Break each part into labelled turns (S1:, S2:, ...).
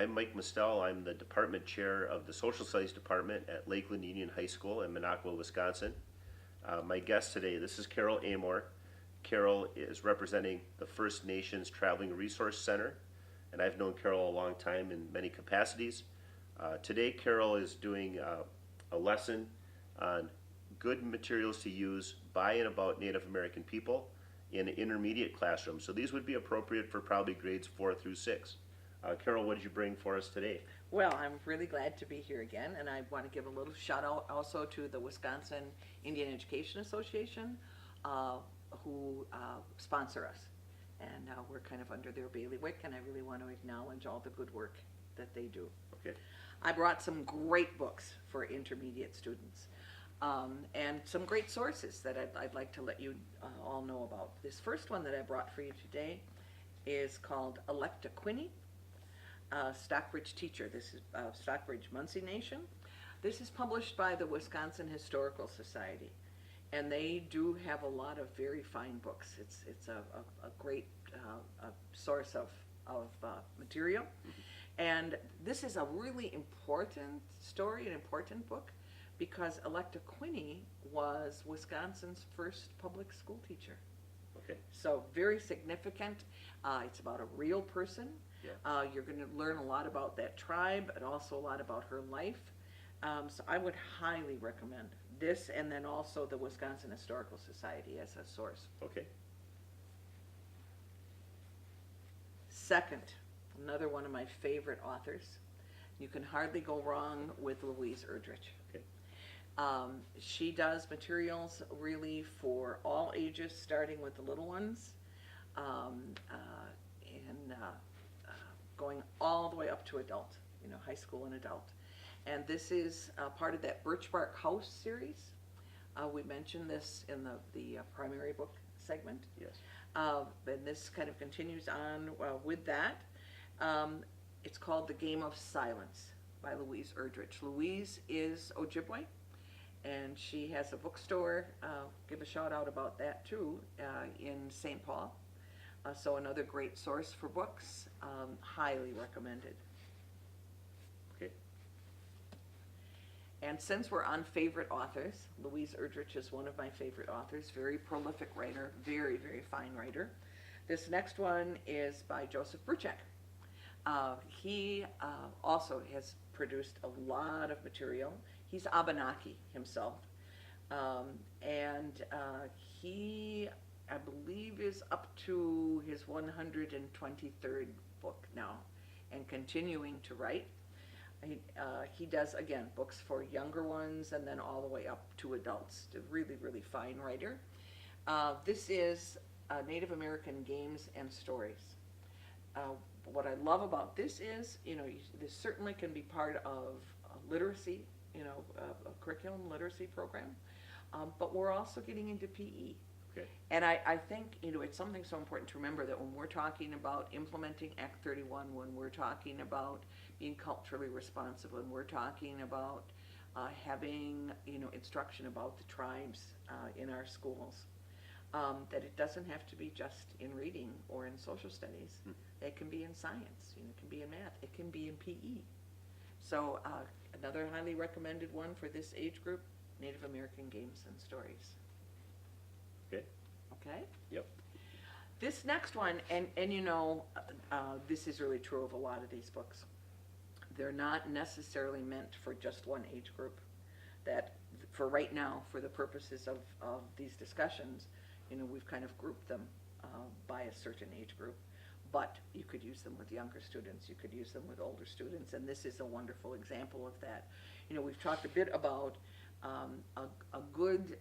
S1: I'm Mike Mostel. I'm the department chair of the Social Studies Department at Lakeland Union High School in Minocqua, Wisconsin. My guest today, this is Carol Amour. Carol is representing the First Nations Traveling Resource Center, and I've known Carol a long time in many capacities. Today, Carol is doing a lesson on good materials to use by and about Native American people in an intermediate classroom. So these would be appropriate for probably grades 4 through 6. Carol, what did you bring for us today?
S2: Well, I'm really glad to be here again, and I want to give a little shout out also to the Wisconsin Indian Education Association, who sponsor us. And we're kind of under their bailiwick, and I really want to acknowledge all the good work that they do.
S1: Okay.
S2: I brought some great books for intermediate students, and some great sources that I'd like to let you all know about. This first one that I brought for you today is called Electa Quinney, Stockbridge Teacher. This is Stockbridge, Munsee Nation. This is published by the Wisconsin Historical Society, and they do have a lot of very fine books. It's a great source of material. And this is a really important story, an important book, because Electa Quinney was Wisconsin's first public school teacher.
S1: Okay.
S2: So very significant. It's about a real person.
S1: Yeah.
S2: You're going to learn a lot about that tribe and also a lot about her life. So I would highly recommend this, and then also the Wisconsin Historical Society as a source.
S1: Okay.
S2: Second, another one of my favorite authors. You can hardly go wrong with Louise Erdrich.
S1: Okay.
S2: She does materials really for all ages, starting with the little ones, and going all the way up to adult, high school and adult. And this is part of that Birch Bark House series. We mentioned this in the primary book segment.
S1: Yes.
S2: And this kind of continues on with that. It's called The Game of Silence by Louise Erdrich. Louise is Ojibwe, and she has a bookstore. Give a shout out about that too, in St. Paul. So another great source for books, highly recommended.
S1: Okay.
S2: And since we're on favorite authors, Louise Erdrich is one of my favorite authors, very prolific writer, very, very fine writer. This next one is by Joseph Bruchac. He also has produced a lot of material. He's Abenaki himself. And he, I believe, is up to his 123rd book now and continuing to write. He does, again, books for younger ones and then all the way up to adults. A really, really fine writer. This is Native American Games and Stories. What I love about this is, this certainly can be part of literacy, a curriculum literacy program, but we're also getting into PE.
S1: Okay.
S2: And I think, it's something so important to remember that when we're talking about implementing Act 31, when we're talking about being culturally responsive, when we're talking about having, instruction about the tribes in our schools, that it doesn't have to be just in reading or in social studies. It can be in science, it can be in math, it can be in PE. So another highly recommended one for this age group, Native American Games and Stories.
S1: Okay.
S2: Okay?
S1: Yep.
S2: This next one, and this is really true of a lot of these books. They're not necessarily meant for just one age group. That, for right now, for the purposes of these discussions, we've kind of grouped them by a certain age group. But you could use them with younger students, you could use them with older students, and this is a wonderful example of that. We've talked a bit about a good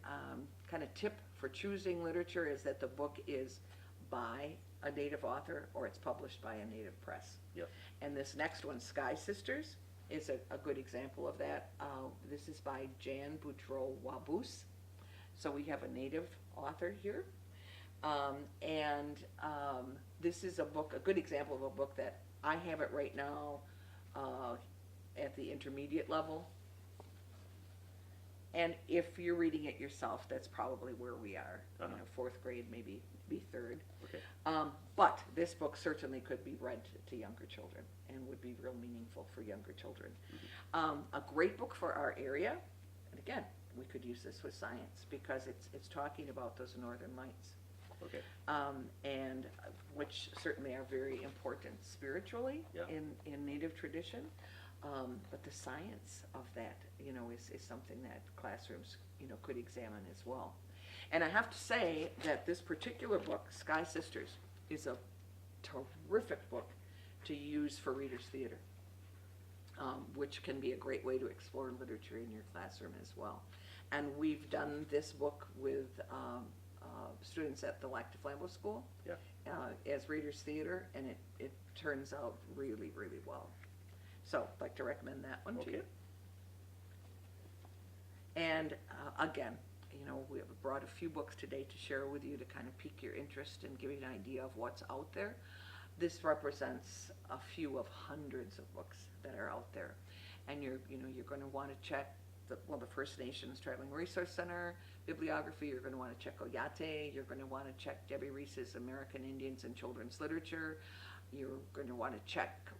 S2: kind of tip for choosing literature is that the book is by a Native author or it's published by a Native press.
S1: Yep.
S2: And this next one, Sky Sisters, is a good example of that. This is by Jan Boudreau Waboose. So we have a Native author here. This is a book, a good example of a book that I have it right now at the intermediate level. And if you're reading it yourself, that's probably where we are.
S1: Uh-huh.
S2: Fourth grade, maybe third.
S1: Okay.
S2: But this book certainly could be read to younger children and would be real meaningful for younger children. A great book for our area, and again, we could use this with science because it's talking about those northern lights.
S1: Okay.
S2: And which certainly are very important spiritually
S1: Yeah.
S2: in Native tradition. But the science of that, is something that classrooms, could examine as well. And I have to say that this particular book, Sky Sisters, is a terrific book to use for readers' theater, which can be a great way to explore literature in your classroom as well. And we've done this book with students at the Lac du Flambeau School
S1: Yeah.
S2: As readers' theater, and it turns out really, really well. So I'd like to recommend that one to you. And again, we have brought a few books today to share with you to kind of pique your interest and give you an idea of what's out there. This represents a few of hundreds of books that are out there, and you're going to want to check the First Nations Traveling Resource Center bibliography. You're going to want to check Oyate. You're going to want to check Debbie Reese's American Indians and Children's Literature. You're going to want to check,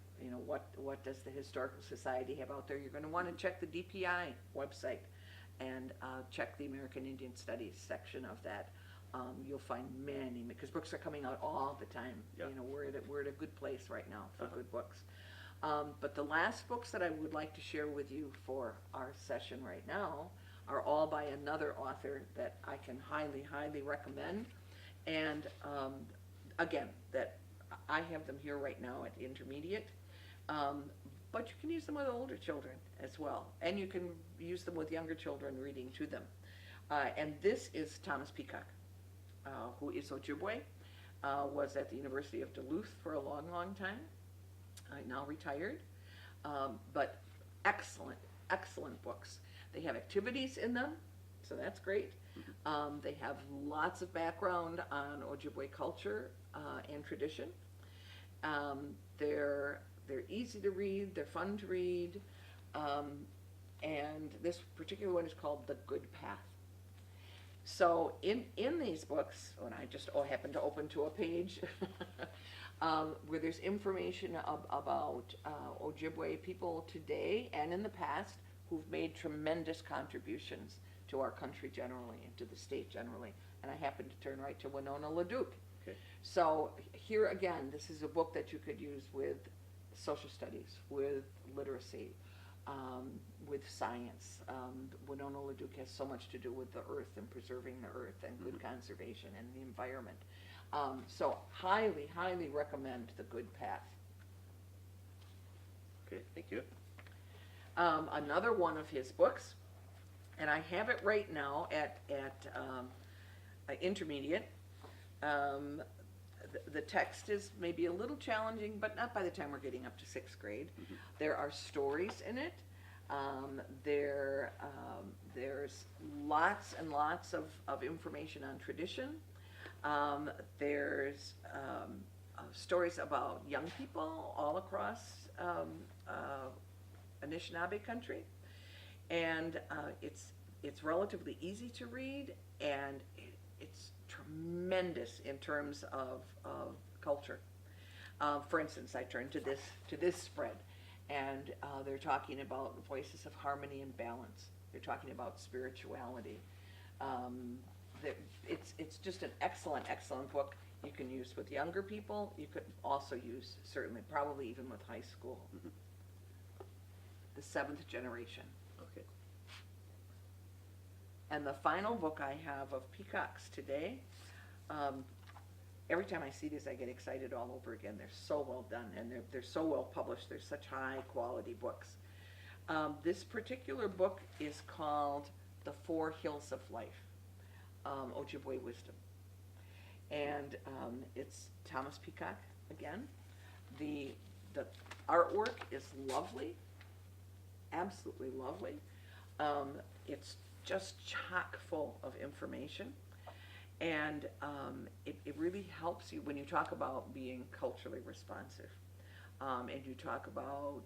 S2: what does the Historical Society have out there. You're going to want to check the DPI website and check the American Indian Studies section of that. You'll find many, because books are coming out all the time.
S1: Yeah.
S2: We're at a good place right now for good books. But the last books that I would like to share with you for our session right now are all by another author that I can highly, highly recommend. And again, that I have them here right now at Intermediate. But you can use them with older children as well. And you can use them with younger children reading to them. And this is Thomas Peacock, who is Ojibwe, was at the University of Duluth for a long, long time, now retired. But excellent, excellent books. They have activities in them, so that's great. They have lots of background on Ojibwe culture and tradition. They're easy to read, they're fun to read, and this particular one is called The Good Path. So in these books, when I just happen to open to a page where there's information about Ojibwe people today and in the past who've made tremendous contributions to our country generally and to the state generally. And I happen to turn right to Winona LaDuke.
S1: Okay.
S2: So here again, this is a book that you could use with social studies, with literacy, with science. Winona LaDuke has so much to do with the earth and preserving the earth and good conservation and the environment. So highly, highly recommend The Good Path.
S1: Okay, thank you.
S2: Another one of his books, and I have it right now at Intermediate. The text is maybe a little challenging, but not by the time we're getting up to 6th grade. There are stories in it. There's lots and lots of information on tradition. There's stories about young people all across Anishinaabe country, and it's relatively easy to read, and it's tremendous in terms of culture. For instance, I turned to this spread, and they're talking about voices of harmony and balance. They're talking about spirituality. It's just an excellent, excellent book. You can use with younger people. You could also use, certainly, probably even with high school. The Seventh Generation.
S1: Okay.
S2: And the final book I have of Peacock's today, every time I see these, I get excited all over again. They're so well done, and they're so well published. They're such high quality books. This particular book is called The Four Hills of Life, Ojibwe Wisdom. And it's Thomas Peacock again. The artwork is lovely, absolutely lovely. It's just chock full of information, and it really helps you when you talk about being culturally responsive, and you talk about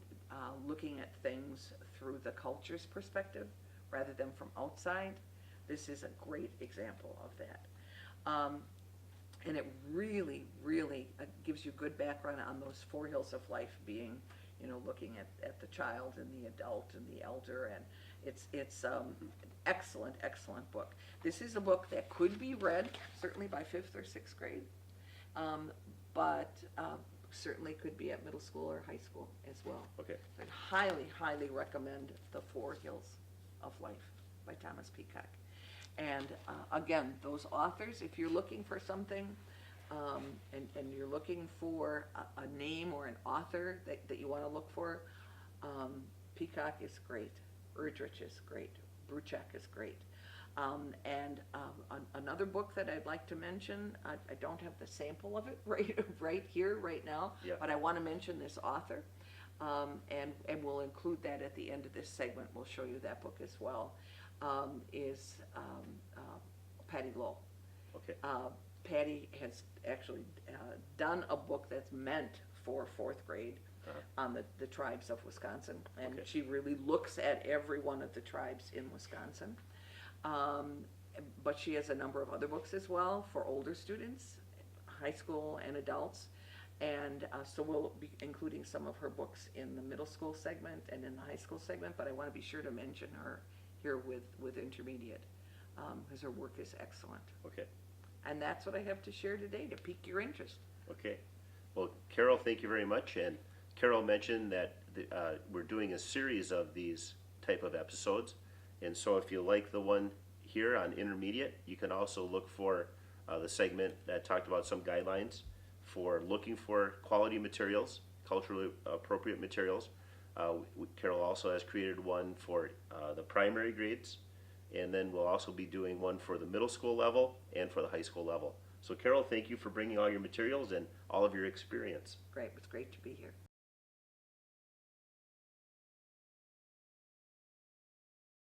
S2: looking at things through the culture's perspective rather than from outside. This is a great example of that. And it really, really gives you good background on those four hills of life being, looking at the child and the adult and the elder, and it's excellent, excellent book. This is a book that could be read certainly by 5th or 6th grade, but certainly could be at middle school or high school as well.
S1: Okay.
S2: I'd highly, highly recommend The Four Hills of Life by Thomas Peacock. And again, those authors, if you're looking for something, and you're looking for a name or an author that you want to look for, Peacock is great, Erdrich is great, Bruchek is great. Another book that I'd like to mention, I don't have the sample of it right here, right now,
S1: Yeah.
S2: but I want to mention this author, and we'll include that at the end of this segment. We'll show you that book as well, is Patty Lowell.
S1: Okay.
S2: Patty has actually done a book that's meant for 4th grade on the tribes of Wisconsin, and
S1: Okay.
S2: she really looks at every one of the tribes in Wisconsin. But she has a number of other books as well for older students, high school and adults, and so we'll be including some of her books in the middle school segment and in the high school segment, but I want to be sure to mention her here with intermediate, because her work is excellent.
S1: Okay.
S2: And that's what I have to share today to pique your interest.
S1: Okay. Well, Carol, thank you very much. And Carol mentioned that we're doing a series of these type of episodes. And so if you like the one here on intermediate, you can also look for the segment that talked about some guidelines for looking for quality materials, culturally appropriate materials. Carol also has created one for the primary grades. And then we'll also be doing one for the middle school level and for the high school level. So Carol, thank you for bringing all your materials and all of your experience.
S2: Great, it's great to be here.